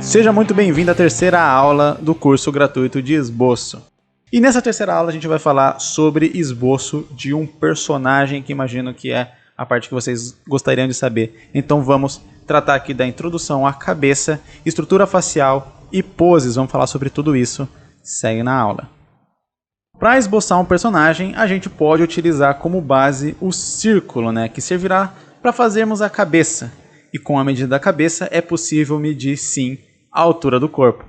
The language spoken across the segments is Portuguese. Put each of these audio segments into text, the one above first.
Seja muito bem-vindo à terceira aula do curso gratuito de esboço. E nessa terceira aula a gente vai falar sobre esboço de um personagem que imagino que é a parte que vocês gostariam de saber. Então vamos tratar aqui da introdução à cabeça, estrutura facial e poses. Vamos falar sobre tudo isso. Segue na aula. Para esboçar um personagem, a gente pode utilizar como base o círculo, que servirá para fazermos a cabeça. E com a medida da cabeça é possível medir, sim, a altura do corpo.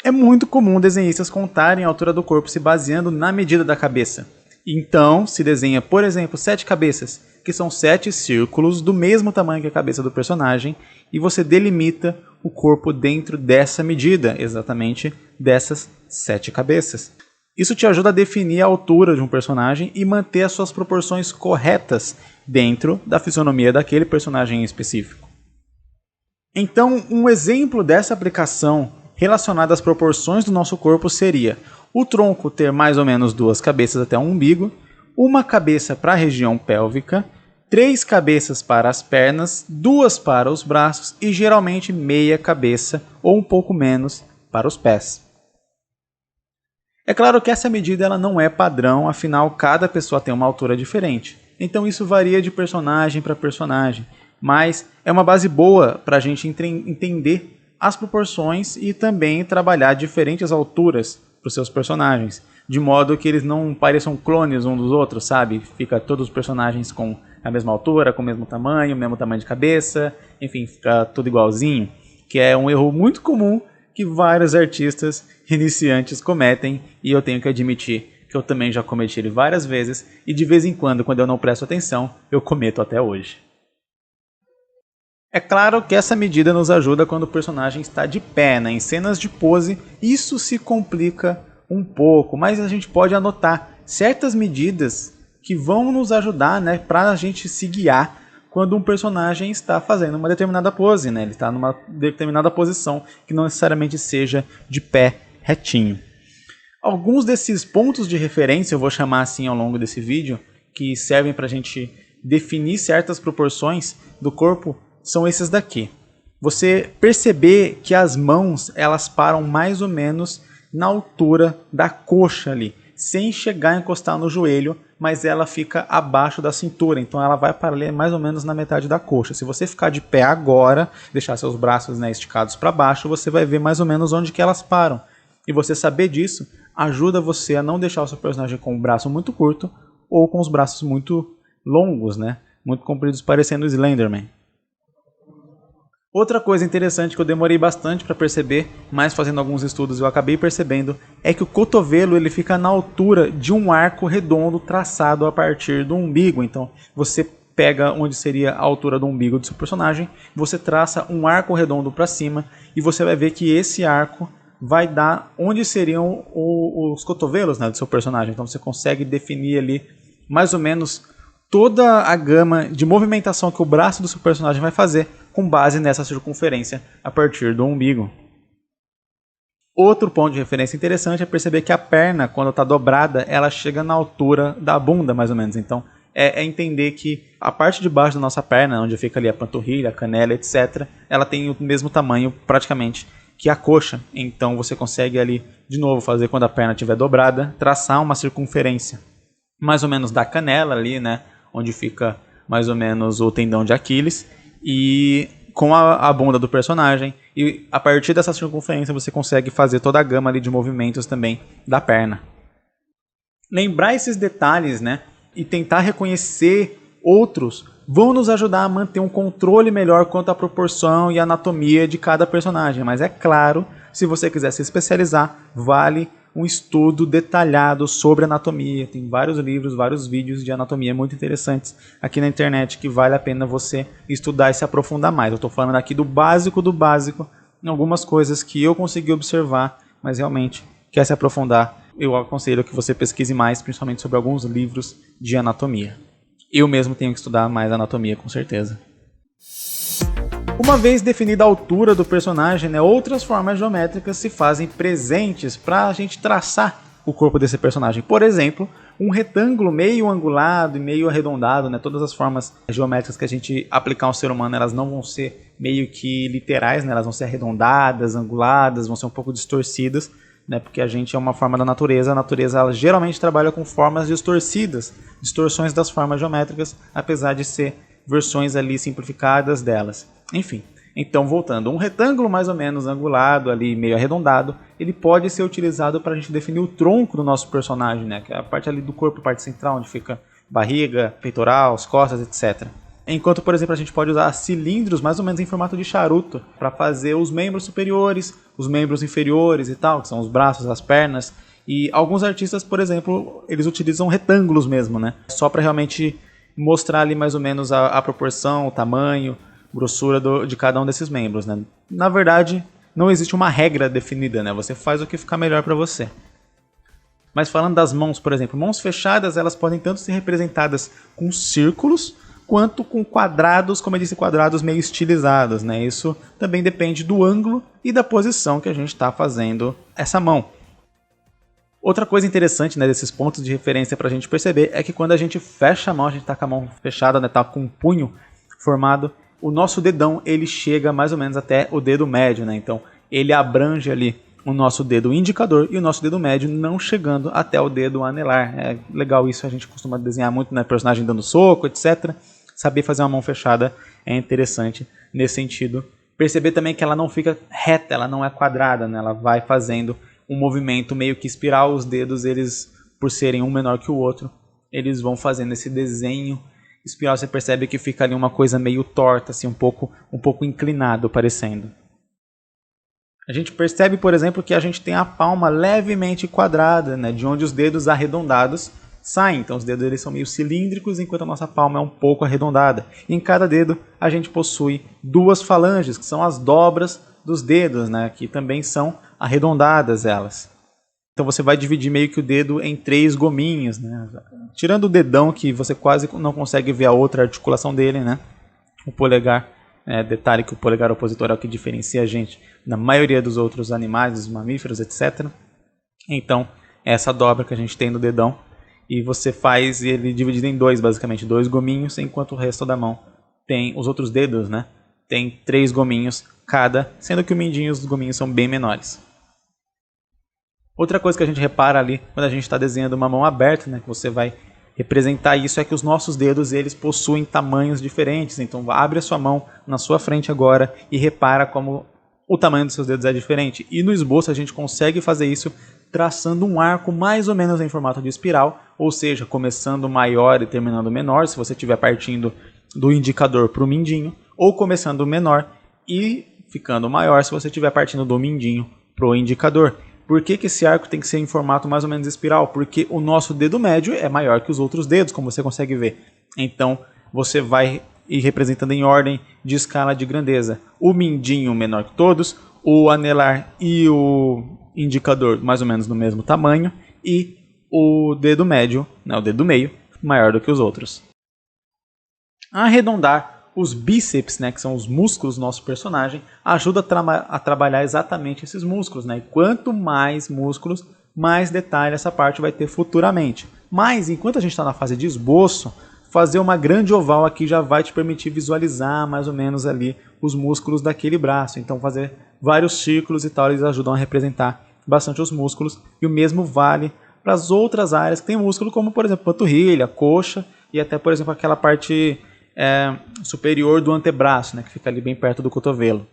É muito comum desenhistas contarem a altura do corpo se baseando na medida da cabeça. Então, se desenha, por exemplo, 7 cabeças, que são 7 círculos do mesmo tamanho que a cabeça do personagem, e você delimita o corpo dentro dessa medida, exatamente dessas 7 cabeças. Isso te ajuda a definir a altura de um personagem e manter as suas proporções corretas dentro da fisionomia daquele personagem em específico. Então, um exemplo dessa aplicação relacionada às proporções do nosso corpo seria o tronco ter mais ou menos 2 cabeças até o umbigo, uma cabeça para a região pélvica, 3 cabeças para as pernas, 2 para os braços e geralmente meia cabeça ou um pouco menos para os pés. É claro que essa medida ela não é padrão, afinal cada pessoa tem uma altura diferente. Então isso varia de personagem para personagem, mas é uma base boa para a gente entender as proporções e também trabalhar diferentes alturas para os seus personagens, de modo que eles não pareçam clones uns dos outros, sabe? Fica todos os personagens com a mesma altura, com o mesmo tamanho de cabeça, enfim, fica tudo igualzinho, que é um erro muito comum que vários artistas iniciantes cometem, e eu tenho que admitir que eu também já cometi ele várias vezes, e de vez em quando eu não presto atenção, eu cometo até hoje. É claro que essa medida nos ajuda quando o personagem está de pé, em cenas de pose, isso se complica um pouco, mas a gente pode anotar certas medidas que vão nos ajudar para a gente se guiar quando um personagem está fazendo uma determinada pose, ele está numa determinada posição que não necessariamente seja de pé retinho. Alguns desses pontos de referência, eu vou chamar assim ao longo desse vídeo, que servem para a gente definir certas proporções do corpo, são esses daqui. Você perceber que as mãos elas param mais ou menos na altura da coxa ali, sem chegar a encostar no joelho, mas ela fica abaixo da cintura, então ela vai parar ali mais ou menos na metade da coxa. Se você ficar de pé agora, deixar seus braços esticados para baixo, você vai ver mais ou menos onde que elas param. E você saber disso ajuda você a não deixar o seu personagem com o braço muito curto ou com os braços muito longos, muito compridos, parecendo o Slenderman. Outra coisa interessante que eu demorei bastante para perceber, mas fazendo alguns estudos eu acabei percebendo, é que o cotovelo ele fica na altura de um arco redondo traçado a partir do umbigo. Então você pega onde seria a altura do umbigo do seu personagem, você traça um arco redondo para cima e você vai ver que esse arco vai dar onde seriam os cotovelos do seu personagem. Então você consegue definir ali mais ou menos toda a gama de movimentação que o braço do seu personagem vai fazer com base nessa circunferência a partir do umbigo. Outro ponto de referência interessante é perceber que a perna, quando está dobrada, ela chega na altura da bunda, mais ou menos. Então, é entender que a parte de baixo da nossa perna, onde fica ali a panturrilha, a canela, etc., ela tem o mesmo tamanho, praticamente, que a coxa. Então, você consegue ali, de novo, fazer quando a perna estiver dobrada, traçar uma circunferência, mais ou menos da canela ali, onde fica mais ou menos o tendão de Aquiles, e com a bunda do personagem, e a partir dessa circunferência você consegue fazer toda a gama ali de movimentos também da perna. Lembrar esses detalhes e tentar reconhecer outros vão nos ajudar a manter um controle melhor quanto à proporção e anatomia de cada personagem, mas é claro, se você quiser se especializar, vale um estudo detalhado sobre anatomia. Tem vários livros, vários vídeos de anatomia muito interessantes aqui na internet que vale a pena você estudar e se aprofundar mais. Eu estou falando aqui do básico em algumas coisas que eu consegui observar, mas realmente quer se aprofundar, eu aconselho que você pesquise mais, principalmente sobre alguns livros de anatomia. Eu mesmo tenho que estudar mais anatomia, com certeza. Uma vez definida a altura do personagem, outras formas geométricas se fazem presentes para a gente traçar o corpo desse personagem. Por exemplo, um retângulo meio angulado e meio arredondado, né? Todas as formas geométricas que a gente aplicar ao ser humano, elas não vão ser meio que literais, né? Elas vão ser arredondadas, anguladas, vão ser um pouco distorcidas, né? Porque a gente é uma forma da natureza. A natureza ela geralmente trabalha com formas distorcidas, distorções das formas geométricas, apesar de ser versões ali simplificadas delas. Enfim. Então, voltando, um retângulo mais ou menos angulado, ali meio arredondado, ele pode ser utilizado para a gente definir o tronco do nosso personagem, né? Que é a parte ali do corpo, a parte central, onde fica barriga, peitoral, as costas, etc. Enquanto, por exemplo, a gente pode usar cilindros mais ou menos em formato de charuto para fazer os membros superiores, os membros inferiores e tal, que são os braços, as pernas. E alguns artistas, por exemplo, eles utilizam retângulos mesmo, né? Só para realmente mostrar ali mais ou menos a proporção, o tamanho, grossura de cada um desses membros, né? Na verdade, não existe uma regra definida, né? Você faz o que ficar melhor para você. Mas falando das mãos, por exemplo, mãos fechadas, elas podem tanto ser representadas com círculos, quanto com quadrados, como eu disse, quadrados meio estilizados, né? Isso também depende do ângulo e da posição que a gente está fazendo essa mão. Outra coisa interessante, né, desses pontos de referência para a gente perceber é que quando a gente fecha a mão, a gente está com a mão fechada, né, tá com um punho formado, o nosso dedão ele chega mais ou menos até o dedo médio, né? Então ele abrange ali o nosso dedo indicador e o nosso dedo médio não chegando até o dedo anelar. É legal isso, a gente costuma desenhar muito, né? Personagem dando soco, etc. Saber fazer uma mão fechada é interessante nesse sentido. Perceber também que ela não fica reta, ela não é quadrada, né? Ela vai fazendo um movimento meio que espiral. Os dedos, eles, por serem um menor que o outro, eles vão fazendo esse desenho espiral. Você percebe que fica ali uma coisa meio torta, assim, um pouco inclinado parecendo. A gente percebe, por exemplo, que a gente tem a palma levemente quadrada, né, de onde os dedos arredondados saem. Então os dedos eles são meio cilíndricos, enquanto a nossa palma é um pouco arredondada. E em cada dedo a gente possui duas falanges, que são as dobras dos dedos, né, que também são arredondadas elas. Então você vai dividir meio que o dedo em 3 gominhos, né? Tirando o dedão, que você quase não consegue ver a outra articulação dele, né? O polegar, detalhe que o polegar opositor é o que diferencia a gente da maioria dos outros animais, dos mamíferos, etc. Então, essa dobra que a gente tem no dedão, e você faz ele dividido em 2, basicamente, 2 gominhos, enquanto o resto da mão tem, os outros dedos, né? Tem 3 gominhos cada, sendo que o mindinho e os gominhos são bem menores. Outra coisa que a gente repara ali quando a gente está desenhando uma mão aberta, né, que você vai representar isso, é que os nossos dedos eles possuem tamanhos diferentes. Então abre a sua mão na sua frente agora e repara como o tamanho dos seus dedos é diferente. E no esboço a gente consegue fazer isso traçando um arco mais ou menos em formato de espiral, ou seja, começando maior e terminando menor, se você estiver partindo do indicador para o mindinho, ou começando menor e ficando maior se você estiver partindo do mindinho para o indicador. Por que esse arco tem que ser em formato mais ou menos espiral? Porque o nosso dedo médio é maior que os outros dedos, como você consegue ver. Então, você vai ir representando em ordem de escala de grandeza. O mindinho menor que todos, o anelar e o indicador mais ou menos no mesmo tamanho, e o dedo médio, o dedo do meio, maior do que os outros. Arredondar os bíceps, né, que são os músculos do nosso personagem, ajuda a trabalhar exatamente esses músculos, né? E quanto mais músculos, mais detalhe essa parte vai ter futuramente. Mas, enquanto a gente está na fase de esboço, fazer uma grande oval aqui já vai te permitir visualizar mais ou menos ali os músculos daquele braço. Então, fazer vários círculos e tal, eles ajudam a representar bastante os músculos. E o mesmo vale para as outras áreas que tem músculo, como, por exemplo, panturrilha, coxa e até, por exemplo, aquela parte superior do antebraço, né, que fica ali bem perto do cotovelo.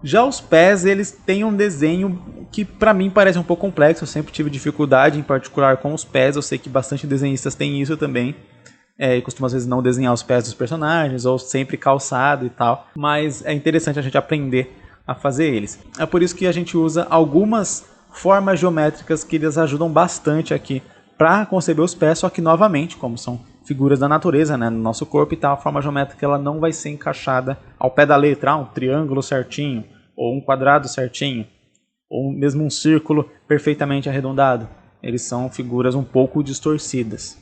Já os pés, eles têm um desenho que para mim parece um pouco complexo. Eu sempre tive dificuldade em particular com os pés. Eu sei que bastante desenhistas têm isso também, e costumam às vezes não desenhar os pés dos personagens ou sempre calçado e tal, mas é interessante a gente aprender a fazer eles. É por isso que a gente usa algumas formas geométricas que eles ajudam bastante aqui para conceber os pés, só que novamente, como são figuras da natureza, né, no nosso corpo, e tal, a forma geométrica ela não vai ser encaixada ao pé da letra, um triângulo certinho, ou um quadrado certinho, ou mesmo um círculo perfeitamente arredondado. Eles são figuras um pouco distorcidas.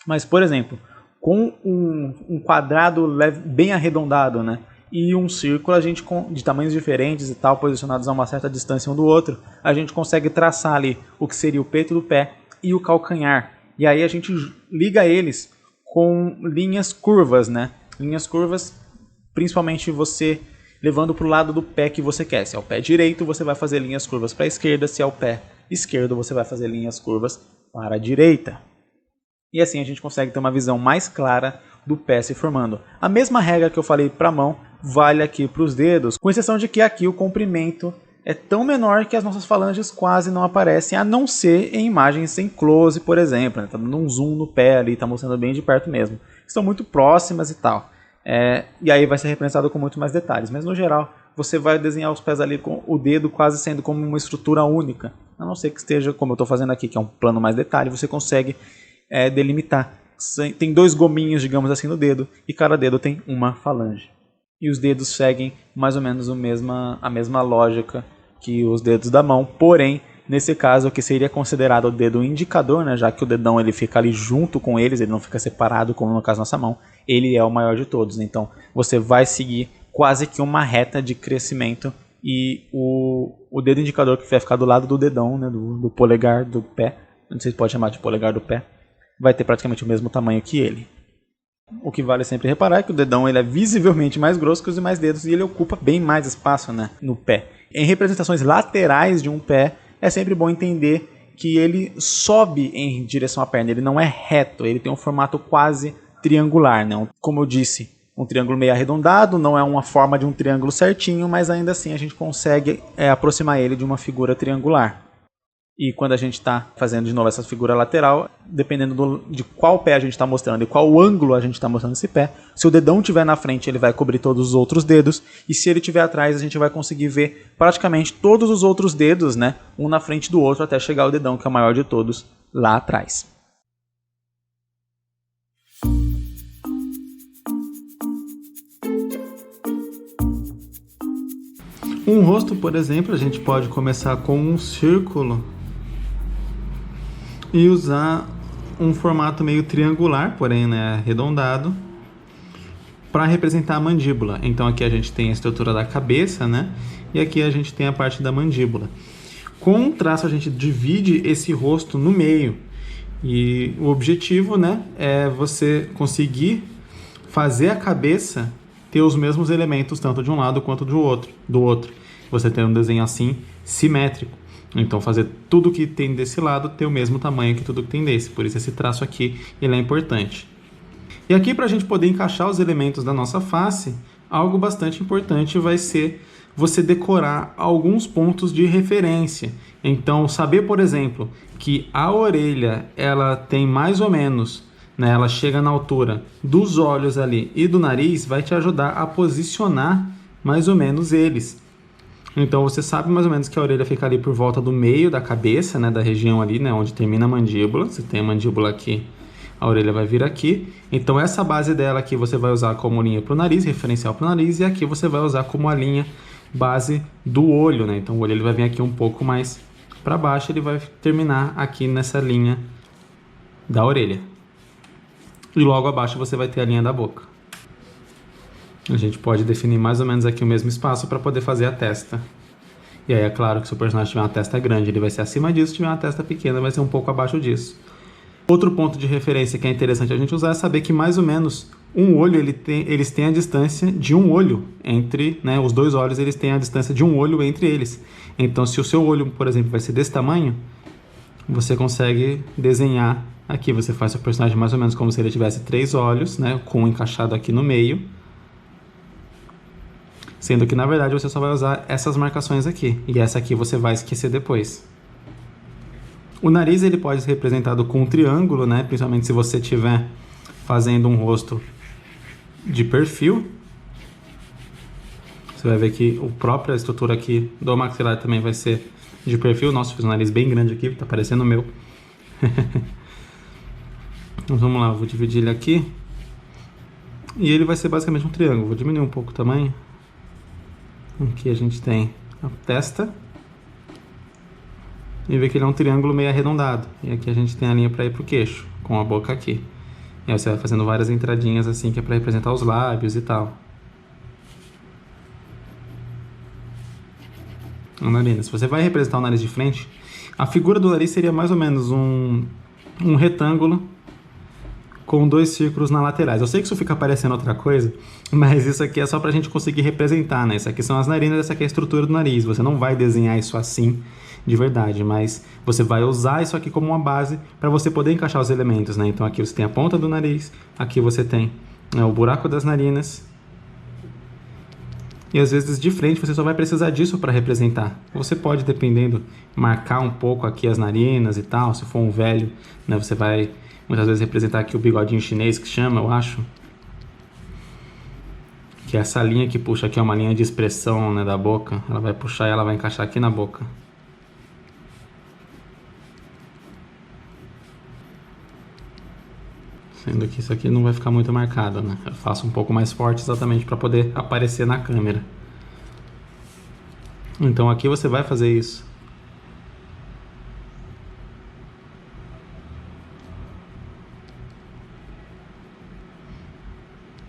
Mas, por exemplo, com um quadrado bem arredondado, né, e um círculo, a gente de tamanhos diferentes e tal, posicionados a uma certa distância um do outro, a gente consegue traçar ali o que seria o peito do pé e o calcanhar. E aí a gente liga eles com linhas curvas, né? Linhas curvas, principalmente você levando para o lado do pé que você quer. Se é o pé direito, você vai fazer linhas curvas para a esquerda. Se é o pé esquerdo, você vai fazer linhas curvas para a direita. E assim a gente consegue ter uma visão mais clara do pé se formando. A mesma regra que eu falei para a mão vale aqui para os dedos, com exceção de que aqui o comprimento é tão menor que as nossas falanges quase não aparecem, a não ser em imagens sem close, por exemplo. Está dando um zoom no pé ali, está mostrando bem de perto mesmo. Estão muito próximas e tal. E aí vai ser representado com muito mais detalhes. Mas no geral, você vai desenhar os pés ali com o dedo quase sendo como uma estrutura única. A não ser que esteja, como eu estou fazendo aqui, que é um plano mais detalhe, você consegue delimitar. Tem 2 gominhos, digamos assim, no dedo, e cada dedo tem uma falange. E os dedos seguem mais ou menos a mesma lógica que os dedos da mão, porém, nesse caso, o que seria considerado o dedo indicador, né, já que o dedão ele fica ali junto com eles, ele não fica separado como no caso da nossa mão, ele é o maior de todos. Então, você vai seguir quase que uma reta de crescimento e o dedo indicador que vai ficar do lado do dedão, né, do polegar do pé, não sei se pode chamar de polegar do pé, vai ter praticamente o mesmo tamanho que ele. O que vale sempre reparar é que o dedão ele é visivelmente mais grosso que os demais dedos e ele ocupa bem mais espaço, né, no pé. Em representações laterais de um pé, é sempre bom entender que ele sobe em direção à perna, ele não é reto, ele tem um formato quase triangular, né? Como eu disse, um triângulo meio arredondado, não é uma forma de um triângulo certinho, mas ainda assim a gente consegue aproximar ele de uma figura triangular. E quando a gente está fazendo de novo essa figura lateral, dependendo de qual pé a gente está mostrando e qual ângulo a gente está mostrando esse pé, se o dedão estiver na frente, ele vai cobrir todos os outros dedos, e se ele estiver atrás, a gente vai conseguir ver praticamente todos os outros dedos, né, um na frente do outro, até chegar ao dedão, que é o maior de todos, lá atrás. Um rosto, por exemplo, a gente pode começar com um círculo e usar um formato meio triangular, porém arredondado, para representar a mandíbula. Então aqui a gente tem a estrutura da cabeça, né? E aqui a gente tem a parte da mandíbula. Com um traço a gente divide esse rosto no meio. E o objetivo, né, é você conseguir fazer a cabeça ter os mesmos elementos tanto de um lado quanto do outro. Você tem um desenho assim simétrico. Então fazer tudo que tem desse lado ter o mesmo tamanho que tudo que tem desse. Por isso esse traço aqui ele é importante. E aqui, para a gente poder encaixar os elementos da nossa face, algo bastante importante vai ser você decorar alguns pontos de referência. Então saber, por exemplo, que a orelha ela tem mais ou menos, né, ela chega na altura dos olhos ali e do nariz, vai te ajudar a posicionar mais ou menos eles. Então você sabe mais ou menos que a orelha fica ali por volta do meio da cabeça, né, da região ali, né, onde termina a mandíbula. Você tem a mandíbula aqui, a orelha vai vir aqui. Então essa base dela aqui você vai usar como linha para o nariz, referencial para o nariz, e aqui você vai usar como a linha base do olho, né? Então o olho ele vai vir aqui um pouco mais para baixo, ele vai terminar aqui nessa linha da orelha. E logo abaixo você vai ter a linha da boca. A gente pode definir mais ou menos aqui o mesmo espaço para poder fazer a testa. E aí é claro que se o personagem tiver uma testa grande, ele vai ser acima disso, se tiver uma testa pequena, vai ser um pouco abaixo disso. Outro ponto de referência que é interessante a gente usar é saber que mais ou menos um olho, eles têm a distância de um olho entre, né, os dois olhos eles têm a distância de um olho entre eles. Então se o seu olho, por exemplo, vai ser desse tamanho, você consegue desenhar aqui, você faz o personagem mais ou menos como se ele tivesse 3 olhos, né, com um encaixado aqui no meio. Sendo que, na verdade, você só vai usar essas marcações aqui. E essa aqui você vai esquecer depois. O nariz ele pode ser representado com um triângulo, né? Principalmente se você estiver fazendo um rosto de perfil. Você vai ver que a própria estrutura aqui do maxilar também vai ser de perfil. Nossa, fiz um nariz bem grande aqui, tá parecendo o meu. Então, vamos lá, vou dividir ele aqui. E ele vai ser basicamente um triângulo. Vou diminuir um pouco o tamanho. Aqui a gente tem a testa. E vê que ele é um triângulo meio arredondado. E aqui a gente tem a linha para ir pro queixo, com a boca aqui. E aí você vai fazendo várias entradinhas assim, que é para representar os lábios e tal. A narina. Se você vai representar o nariz de frente, A figura do nariz seria mais ou menos um retângulo com 2 círculos nas laterais. Eu sei que isso fica parecendo outra coisa, mas isso aqui é só pra gente conseguir representar, né? Isso aqui são as narinas, essa aqui é a estrutura do nariz. Você não vai desenhar isso assim de verdade, mas você vai usar isso aqui como uma base para você poder encaixar os elementos, né? Então aqui você tem a ponta do nariz, aqui você tem, né, o buraco das narinas. E às vezes de frente você só vai precisar disso para representar. Você pode, dependendo, marcar um pouco aqui as narinas e tal. Se for um velho, né, você vai muitas vezes representar aqui o bigodinho chinês, que chama, eu acho. Que é essa linha que puxa aqui, é uma linha de expressão, né, da boca. Ela vai puxar e ela vai encaixar aqui na boca. Sendo que isso aqui não vai ficar muito marcado, né? Eu faço um pouco mais forte exatamente para poder aparecer na câmera. Então aqui você vai fazer isso.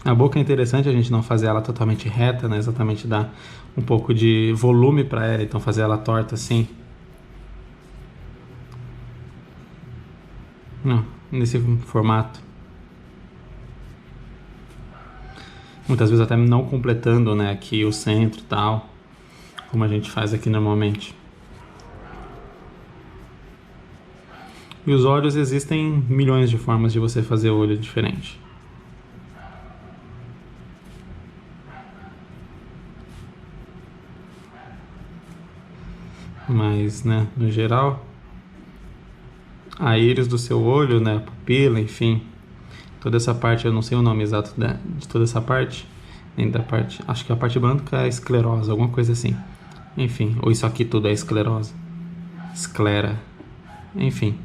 A boca é interessante a gente não fazer ela totalmente reta, né? Exatamente dar um pouco de volume para ela, então fazer ela torta assim. Não, nesse formato. Muitas vezes até não completando, né, aqui o centro e tal, como a gente faz aqui normalmente. E os olhos, existem milhões de formas de você fazer olho diferente. Mas, né, no geral, a íris do seu olho, né, a pupila, enfim, toda essa parte, eu não sei o nome exato de toda essa parte, nem da parte, acho que a parte branca é esclerosa, alguma coisa assim. Enfim, ou isso aqui tudo é esclerosa, esclera, enfim.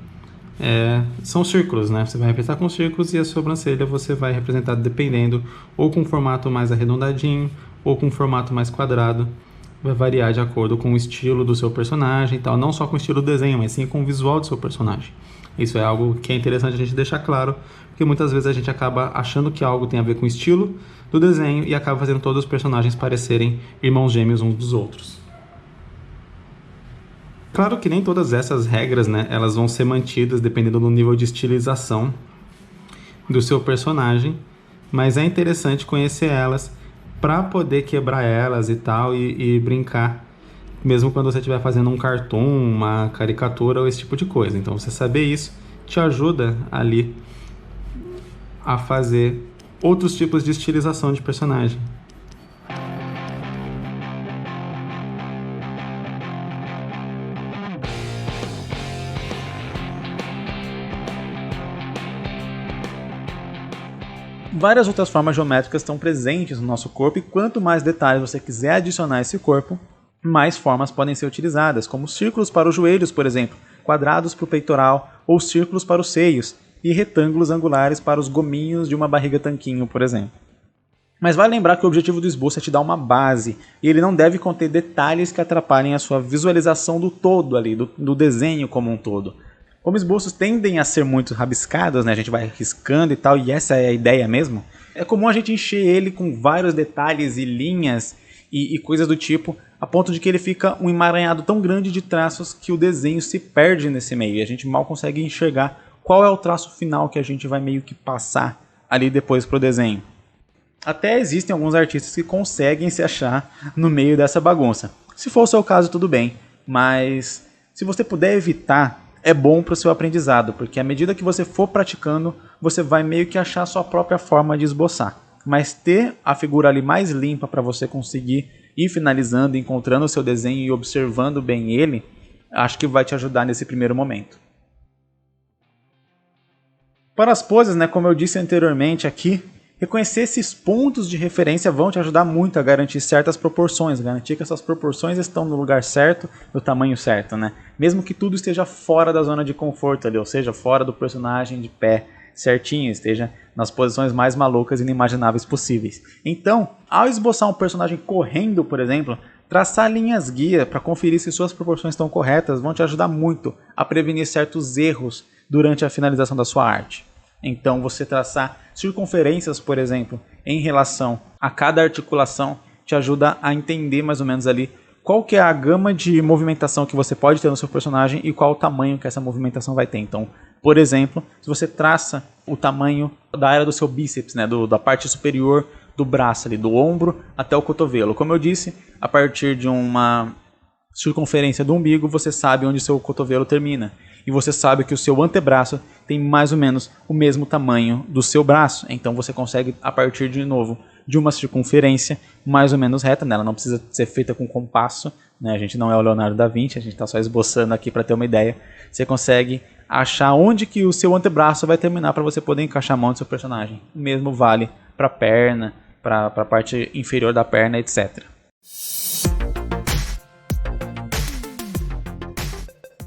São círculos, né? Você vai representar com círculos e a sobrancelha você vai representar dependendo, ou com um formato mais arredondadinho, ou com um formato mais quadrado. Vai variar de acordo com o estilo do seu personagem e tal, não só com o estilo do desenho, mas sim com o visual do seu personagem. Isso é algo que é interessante a gente deixar claro, porque muitas vezes a gente acaba achando que algo tem a ver com o estilo do desenho e acaba fazendo todos os personagens parecerem irmãos gêmeos uns dos outros. Claro que nem todas essas regras, né, elas vão ser mantidas dependendo do nível de estilização do seu personagem, mas é interessante conhecer elas para poder quebrar elas e tal e brincar, mesmo quando você estiver fazendo um cartoon, uma caricatura ou esse tipo de coisa. Então você saber isso te ajuda ali a fazer outros tipos de estilização de personagem. Várias outras formas geométricas estão presentes no nosso corpo e quanto mais detalhes você quiser adicionar a esse corpo, mais formas podem ser utilizadas, como círculos para os joelhos, por exemplo, quadrados para o peitoral ou círculos para os seios e retângulos angulares para os gominhos de uma barriga tanquinho, por exemplo. Mas vale lembrar que o objetivo do esboço é te dar uma base e ele não deve conter detalhes que atrapalhem a sua visualização do todo ali, do desenho como um todo. Como esboços tendem a ser muito rabiscados, né? A gente vai riscando e tal, e essa é a ideia mesmo, é comum a gente encher ele com vários detalhes e linhas e coisas do tipo, a ponto de que ele fica um emaranhado tão grande de traços que o desenho se perde nesse meio, e a gente mal consegue enxergar qual é o traço final que a gente vai meio que passar ali depois pro desenho. Até existem alguns artistas que conseguem se achar no meio dessa bagunça. Se for o seu caso, tudo bem, mas se você puder evitar, é bom para o seu aprendizado, porque à medida que você for praticando, você vai meio que achar a sua própria forma de esboçar. Mas ter a figura ali mais limpa para você conseguir ir finalizando, encontrando o seu desenho e observando bem ele, acho que vai te ajudar nesse primeiro momento. Para as poses, né, como eu disse anteriormente aqui, reconhecer esses pontos de referência vão te ajudar muito a garantir certas proporções, garantir que essas proporções estão no lugar certo, no tamanho certo, né? Mesmo que tudo esteja fora da zona de conforto ali, ou seja, fora do personagem de pé certinho, esteja nas posições mais malucas e inimagináveis possíveis. Então, ao esboçar um personagem correndo, por exemplo, traçar linhas guia para conferir se suas proporções estão corretas vão te ajudar muito a prevenir certos erros durante a finalização da sua arte. Então você traçar circunferências, por exemplo, em relação a cada articulação te ajuda a entender mais ou menos ali qual que é a gama de movimentação que você pode ter no seu personagem e qual o tamanho que essa movimentação vai ter. Então, por exemplo, se você traça o tamanho da área do seu bíceps, né, da parte superior do braço, ali, do ombro até o cotovelo. Como eu disse, a partir de uma circunferência do umbigo, você sabe onde seu cotovelo termina. E você sabe que o seu antebraço tem mais ou menos o mesmo tamanho do seu braço. Então você consegue, a partir de novo, de uma circunferência mais ou menos reta, né? Ela não precisa ser feita com compasso, né? A gente não é o Leonardo da Vinci, a gente está só esboçando aqui para ter uma ideia. Você consegue achar onde que o seu antebraço vai terminar para você poder encaixar a mão do seu personagem. O mesmo vale para a perna, para a parte inferior da perna, etc.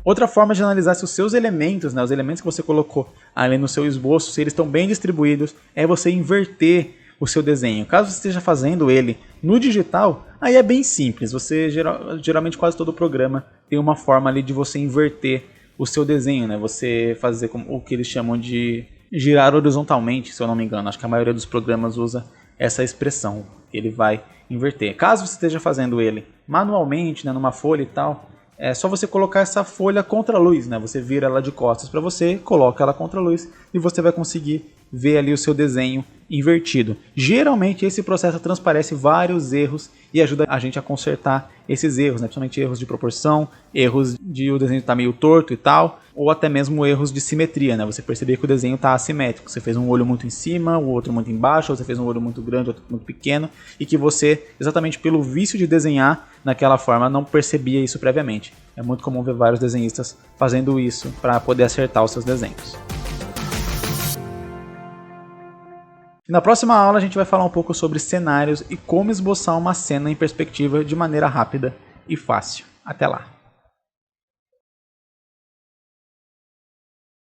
Outra forma de analisar se os seus elementos, né, os elementos que você colocou ali no seu esboço, se eles estão bem distribuídos, é você inverter o seu desenho. Caso você esteja fazendo ele no digital, aí é bem simples. Você geralmente quase todo programa tem uma forma ali de você inverter o seu desenho, né? Você fazer o que eles chamam de girar horizontalmente, se eu não me engano. Acho que a maioria dos programas usa essa expressão. Ele vai inverter. Caso você esteja fazendo ele manualmente, né, numa folha e tal, é só você colocar essa folha contra a luz, né? Você vira ela de costas para você, coloca ela contra a luz e você vai conseguir ver ali o seu desenho invertido. Geralmente esse processo transparece vários erros e ajuda a gente a consertar esses erros, né? Principalmente erros de proporção, erros de o desenho estar meio torto e tal, ou até mesmo erros de simetria, né? Você perceber que o desenho está assimétrico. Você fez um olho muito em cima, o outro muito embaixo, ou você fez um olho muito grande, outro muito pequeno, e que você, exatamente pelo vício de desenhar naquela forma, não percebia isso previamente. É muito comum ver vários desenhistas fazendo isso para poder acertar os seus desenhos. E na próxima aula a gente vai falar um pouco sobre cenários e como esboçar uma cena em perspectiva de maneira rápida e fácil. Até lá!